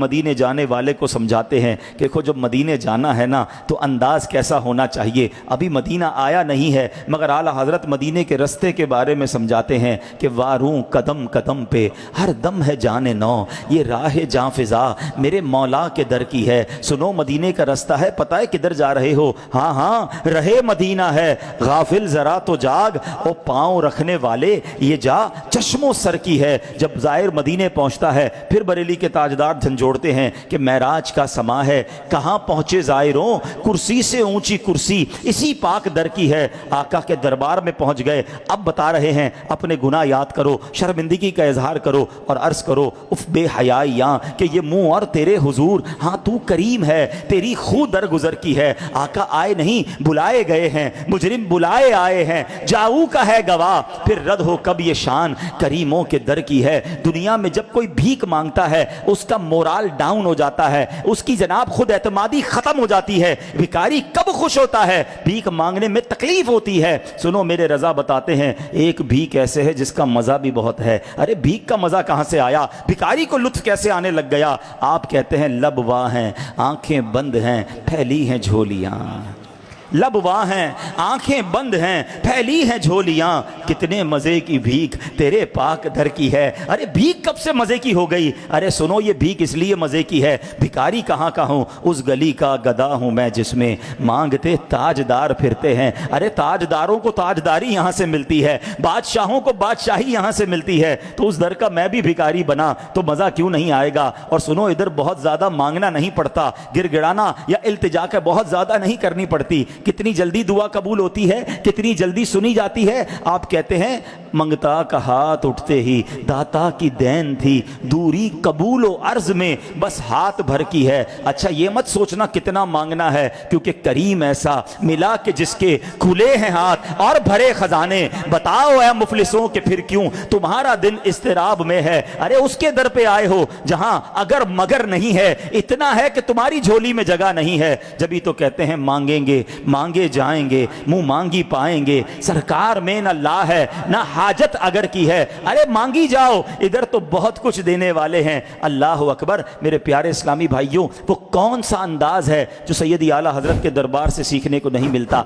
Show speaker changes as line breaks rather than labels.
مدینے جانے والے کو سمجھاتے ہیں کہ دیکھو جب مدینے جانا ہے نا تو انداز کیسا ہونا چاہیے. ابھی مدینہ آیا نہیں ہے مگر اعلیٰ حضرت مدینے کے رستے کے بارے میں سمجھاتے ہیں کہ واروں قدم قدم پہ ہر دم ہے جان نو، یہ راہ جاں فضا میرے مولا کے در کی ہے. سنو مدینے کا رستہ ہے، پتہ ہے کدھر جا رہے ہو؟ ہاں ہاں رہے مدینہ ہے. غافل ذرا تو جاگ او پاؤں رکھنے والے یہ جا چشم و سر کی ہے. جب زائر مدینے پہنچتا ہے پھر بریلی کے تاجدار جھنجھوڑتے ہیں کہ معراج کا سما ہے. کہاں پہنچے زائروں؟ کرسی سے اونچی کرسی اسی پاک در کی ہے. آقا کے دربار میں پہنچ گئے. اب بتا رہے ہیں اپنے گناہ یاد کرو، شرمندگی کا اظہار کرو اور عرض کرو اف بے حیائیاں کہ یہ منہ اور تیرے حضور. ہاں تو کریم ہے، تیری خو در گزر کی ہے. آقا آئے نہیں بلائے گئے ہیں، مجرم بلائے آئے ہیں. جاؤ کا ہے گواہ پھر رد ہو کب یہ شان کریموں کے در کی ہے. دنیا میں جب کوئی بھیک مانگتا ہے اس کا مورال ڈاؤن ہو جاتا ہے، اس کی جناب خود اعتمادی ختم ہو جاتی ہے. بھکاری کب خوش ہوتا ہے؟ بھیک مانگنے میں تکلیف ہوتی ہے. سنو میرے رضا بتاتے ہیں ایک بھیک ایسے ہے جس کا مزہ بھی بہت ہے. ارے بھیک کا مزہ کہاں سے آیا؟ بھکاری کو لطف کیسے آنے لگ گیا؟ آپ کہتے ہیں لب واہ ہیں آنکھیں بند ہیں پھیلی ہیں جھولیاں. لب واہ ہیں آنکھیں بند ہیں پھیلی ہیں جھولیاں. کتنے مزے کی بھیک تیرے پاک در کی ہے. ارے بھیک کب سے مزے کی ہو گئی؟ ارے سنو یہ بھیک اس لیے مزے کی ہے. بھکاری کہاں کا ہوں؟ اس گلی کا گدا ہوں میں جس میں مانگتے تاجدار پھرتے ہیں. ارے تاجداروں کو تاجداری یہاں سے ملتی ہے، بادشاہوں کو بادشاہی یہاں سے ملتی ہے. تو اس در کا میں بھی بھکاری بنا تو مزہ کیوں نہیں آئے گا؟ اور سنو ادھر بہت زیادہ مانگنا نہیں پڑتا، گر گڑانا یا التجا کا بہت زیادہ نہیں کرنی پڑتی. کتنی جلدی دعا قبول ہوتی ہے، کتنی جلدی سنی جاتی ہے. آپ کہتے ہیں منگتا کا ہاتھ اٹھتے ہی داتا کی دین تھی، دوری قبول و عرض میں بس ہاتھ بھر کی ہے. اچھا یہ مت سوچنا کتنا مانگنا ہے، کیونکہ کریم ایسا ملا کہ جس کے کھلے ہیں ہاتھ اور بھرے خزانے. بتاؤ اے مفلسوں کہ پھر کیوں تمہارا دل اضطراب میں ہے؟ ارے اس کے در پہ آئے ہو جہاں اگر مگر نہیں ہے، اتنا ہے کہ تمہاری جھولی میں جگہ نہیں ہے. جبھی تو کہتے ہیں مانگیں گے مانگے جائیں گے، منہ مانگی پائیں گے. سرکار میں نہ لا ہے نہ حاجت اگر کی ہے. ارے مانگی جاؤ، ادھر تو بہت کچھ دینے والے ہیں. اللہ اکبر. میرے پیارے اسلامی بھائیوں، وہ کون سا انداز ہے جو سیدی اعلیٰ حضرت کے دربار سے سیکھنے کو نہیں ملتا؟